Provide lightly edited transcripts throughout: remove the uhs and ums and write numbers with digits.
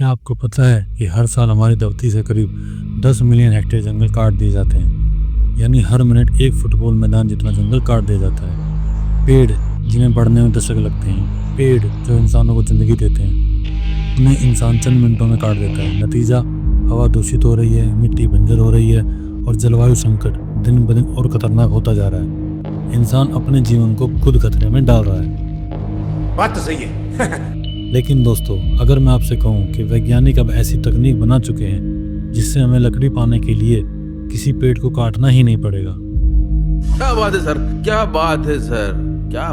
क्या आपको पता है कि हर साल हमारी धरती से करीब 10 मिलियन हेक्टेयर जंगल काट दिए जाते हैं। यानी हर मिनट एक फुटबॉल मैदान जितना जंगल काट दिया जाता है। पेड़ जिन्हें बढ़ने में दशक लगते हैं, पेड़ जो इंसानों को जिंदगी देते हैं, उन्हें इंसान चंद मिनटों में काट देता है। नतीजा, हवा दूषित हो रही है, मिट्टी बंजर हो रही है और जलवायु संकट दिन ब दिन और खतरनाक होता जा रहा है। इंसान अपने जीवन को खुद खतरे में डाल रहा है। बात तो सही है। लेकिन दोस्तों, अगर मैं आपसे कहूं कि वैज्ञानिक अब ऐसी तकनीक बना चुके हैं जिससे हमें लकड़ी पाने के लिए किसी पेड़ को काटना ही नहीं पड़ेगा। क्या बात है सर, क्या बात है सर, क्या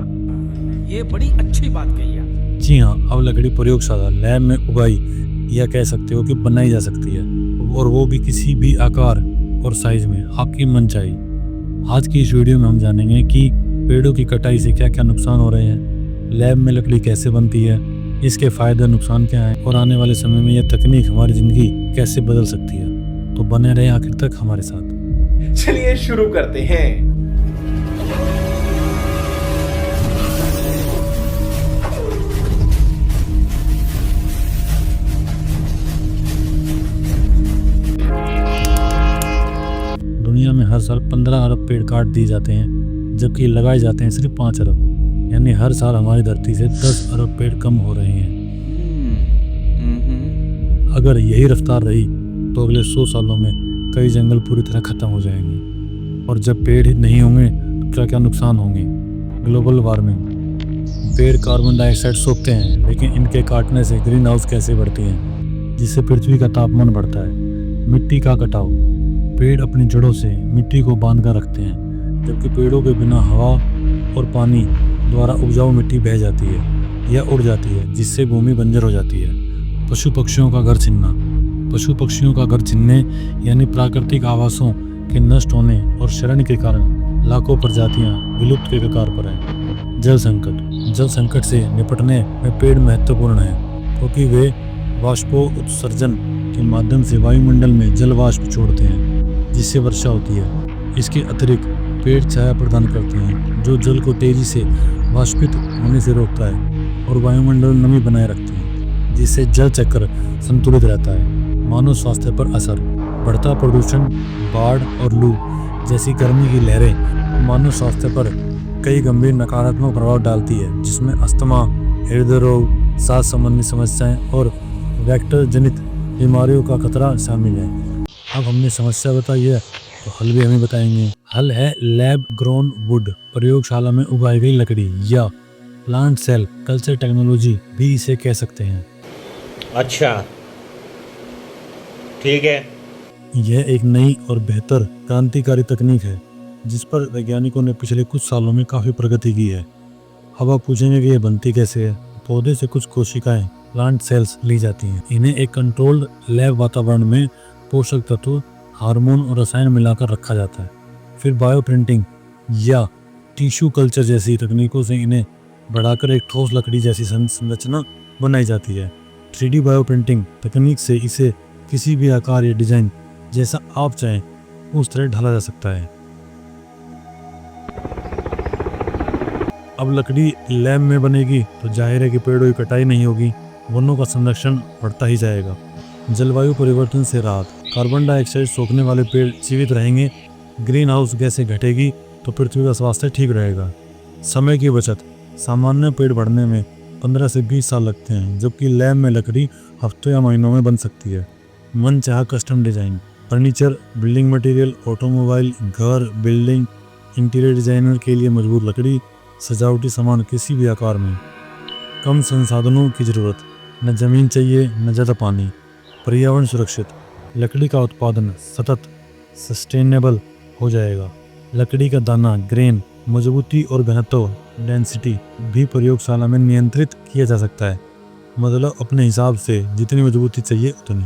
ये बड़ी अच्छी बात कही आप। जी हाँ, अब लकड़ी प्रयोगशाला लैब में उगाई या कह सकते हो कि बनाई जा सकती है, और वो भी किसी भी आकार और साइज में, आपकी मनचाही। आज की इस वीडियो में हम जानेंगे कि पेड़ों की कटाई से क्या क्या नुकसान हो रहे हैं, लैब में लकड़ी कैसे बनती है, इसके फायदे नुकसान क्या हैं, और आने वाले समय में यह तकनीक हमारी जिंदगी कैसे बदल सकती है। तो बने रहे आखिर तक हमारे साथ। चलिए शुरू करते हैं। दुनिया में हर साल 15 अरब पेड़ काट दिए जाते हैं, जबकि लगाए जाते हैं सिर्फ 5 अरब। यानी हर साल हमारी धरती से 10 अरब पेड़ कम हो रहे हैं। अगर यही रफ्तार रही तो अगले 100 सालों में कई जंगल पूरी तरह खत्म हो जाएंगे। और जब पेड़ ही नहीं होंगे तो क्या क्या नुकसान होंगे। ग्लोबल वार्मिंग, पेड़ कार्बन डाइऑक्साइड सोखते हैं, लेकिन इनके काटने से ग्रीन हाउस गैसें बढ़ती हैं, जिससे पृथ्वी का तापमान बढ़ता है। मिट्टी का कटाव, पेड़ अपनी जड़ों से मिट्टी को बांध कर रखते हैं, जबकि पेड़ों के बिना हवा और पानी द्वारा उपजाऊ मिट्टी बह जाती है या उड़ जाती है, जिससे भूमि बंजर हो जाती है। पशु पक्षियों का घर छिनना, पशु पक्षियों का घर छिनने यानी प्राकृतिक आवासों के नष्ट होने और शरण के कारण लाखों प्रजातियां विलुप्त के कगार पर हैं। जल संकट, जल संकट से निपटने में पेड़ महत्वपूर्ण हैं, क्योंकि वे वाष्पोत्सर्जन के माध्यम से वायुमंडल में जल वाष्प छोड़ते हैं, जिससे वर्षा होती है। इसके अतिरिक्त पेड़ छाया प्रदान करते हैं, जो जल को तेजी से वाष्पित होने से रोकता है और वायुमंडल नमी बनाए रखते हैं, जिससे जल चक्र संतुलित रहता है। मानव स्वास्थ्य पर असर, बढ़ता प्रदूषण, बाढ़ और लू जैसी गर्मी की लहरें मानव स्वास्थ्य पर कई गंभीर नकारात्मक प्रभाव डालती है, जिसमें अस्थमा, हृदय रोग, सांस संबंधी समस्याएं और वेक्टर जनित बीमारियों का खतरा शामिल है। अब हमने समस्या बताई है तो हल भी हमें बताएंगे। हल है लैब ग्रोन वुड, प्रयोगशाला में उगाई गई लकड़ी, या प्लांट सेल कल्चर टेक्नोलॉजी भी इसे कह सकते हैं। अच्छा, ठीक है। यह एक नई और बेहतर क्रांतिकारी तकनीक है, जिस पर वैज्ञानिकों ने पिछले कुछ सालों में काफी प्रगति की है। अब आप पूछेंगे कि यह बनती कैसे है। पौधे से कुछ कोशिकाएं, प्लांट सेल्स, ली जाती हैं। इन्हें एक कंट्रोल्ड लैब वातावरण में पोषक तत्व, हार्मोन और रसायन मिलाकर रखा जाता है। फिर बायो प्रिंटिंग या टिश्यू कल्चर जैसी तकनीकों से इन्हें बढ़ाकर एक ठोस लकड़ी जैसी संरचना बनाई जाती है। 3D बायो प्रिंटिंग तकनीक से इसे किसी भी आकार या डिजाइन जैसा आप चाहें उस तरह ढाला जा सकता है। अब लकड़ी लैब में बनेगी तो जाहिर है कि पेड़ों की कटाई नहीं होगी, वनों का संरक्षण बढ़ता ही जाएगा। जलवायु परिवर्तन से राहत, कार्बन डाइऑक्साइड सोखने वाले पेड़ जीवित रहेंगे, ग्रीन हाउस गैसें घटेगी तो पृथ्वी का स्वास्थ्य ठीक रहेगा। समय की बचत, सामान्य पेड़ बढ़ने में 15 से 20 साल लगते हैं, जबकि लैब में लकड़ी हफ्तों या महीनों में बन सकती है। मन चाहा custom design, furniture, building material, automobile, घर, बिल्डिंग, इंटीरियर डिजाइनर के लिए मजबूत लकड़ी, सजावटी सामान किसी भी आकार में। कम संसाधनों की जरूरत, न जमीन चाहिए न ज़्यादा पानी। पर्यावरण सुरक्षित, लकड़ी का उत्पादन सतत सस्टेनेबल हो जाएगा। लकड़ी का दाना, ग्रेन, मजबूती और घनत्व, डेंसिटी भी प्रयोगशाला में नियंत्रित किया जा सकता है, मतलब अपने हिसाब से जितनी मजबूती चाहिए उतनी।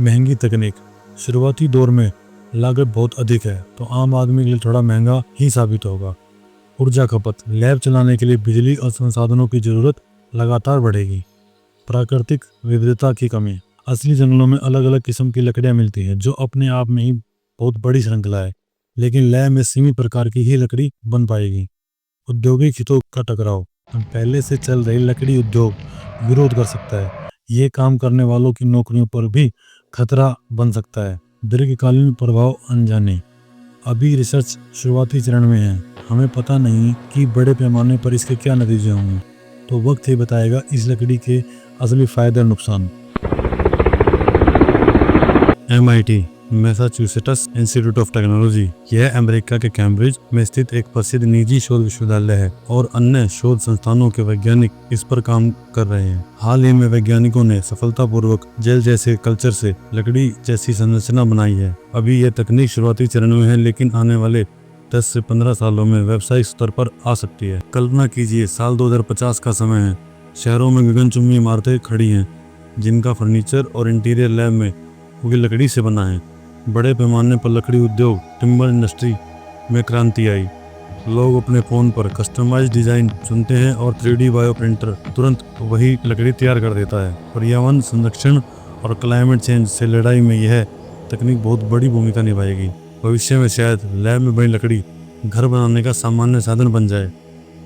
महंगी तकनीक, शुरुआती दौर में लागत बहुत अधिक है तो आम आदमी के लिए थोड़ा महंगा ही साबित होगा। ऊर्जा खपत, लैब चलाने के लिए बिजली और संसाधनों की जरूरत लगातार बढ़ेगी। प्राकृतिक विविधता की कमी, असली जंगलों में अलग अलग किस्म की लकड़ियां मिलती हैं, जो अपने आप में ही बहुत बड़ी श्रृंखला है, लेकिन लैब में सीमित प्रकार की ही लकड़ी बन पाएगी। औद्योगिक हितों का टकराव, पहले से चल रही लकड़ी उद्योग विरोध कर सकता है। ये काम करने वालों की नौकरियों पर भी खतरा बन सकता है। दीर्घकालीन प्रभाव अनजाने। अभी रिसर्च शुरुआती चरण में है, हमें पता नहीं कि बड़े पैमाने पर इसके क्या नतीजे होंगे। तो वक्त ही बताएगा इस लकड़ी के असली फायदे और नुकसान। MIT Massachusetts institute of technology, यह अमेरिका के कैम्ब्रिज में स्थित एक प्रसिद्ध निजी शोध विश्वविद्यालय है और अन्य शोध संस्थानों के वैज्ञानिक इस पर काम कर रहे हैं। हाल ही में वैज्ञानिकों ने सफलतापूर्वक जेल जैसे कल्चर से लकड़ी जैसी संरचना बनाई है। अभी यह तकनीक शुरुआती चरण में है, लेकिन आने वाले 10 से 15 सालों में व्यावसायिक स्तर पर आ सकती है। कल्पना कीजिए, साल 2050 का समय है। शहरों में गगनचुंबी इमारतें खड़ी हैं जिनका फर्नीचर और इंटीरियर लैब में वो लकड़ी से बना है। बड़े पैमाने पर लकड़ी उद्योग टिम्बर इंडस्ट्री में क्रांति आई। लोग अपने फ़ोन पर कस्टमाइज्ड डिज़ाइन चुनते हैं और 3D बायो प्रिंटर तुरंत वही लकड़ी तैयार कर देता है। पर्यावरण संरक्षण और क्लाइमेट चेंज से लड़ाई में यह तकनीक बहुत बड़ी भूमिका निभाएगी। भविष्य में शायद लैब में बनी लकड़ी घर बनाने का सामान्य साधन बन जाए।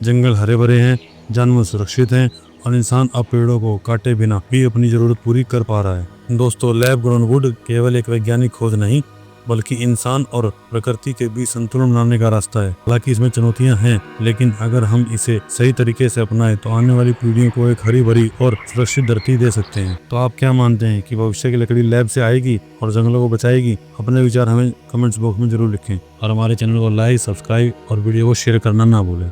जंगल हरे भरे हैं, जानवर सुरक्षित हैं और इंसान अब पेड़ों को काटे बिना भी अपनी ज़रूरत पूरी कर पा रहा है। दोस्तों, लैब ग्रोन वुड केवल एक वैज्ञानिक खोज नहीं, बल्कि इंसान और प्रकृति के बीच संतुलन बनाने का रास्ता है। हालांकि इसमें चुनौतियां हैं, लेकिन अगर हम इसे सही तरीके से अपनाएं तो आने वाली पीढ़ियों को एक हरी भरी और सुरक्षित धरती दे सकते हैं। तो आप क्या मानते हैं कि भविष्य की लकड़ी लैब से आएगी और जंगलों को बचाएगी? अपने विचार हमें कमेंट्स बॉक्स में जरूर लिखें और हमारे चैनल को लाइक, सब्सक्राइब और वीडियो को शेयर करना ना भूलें।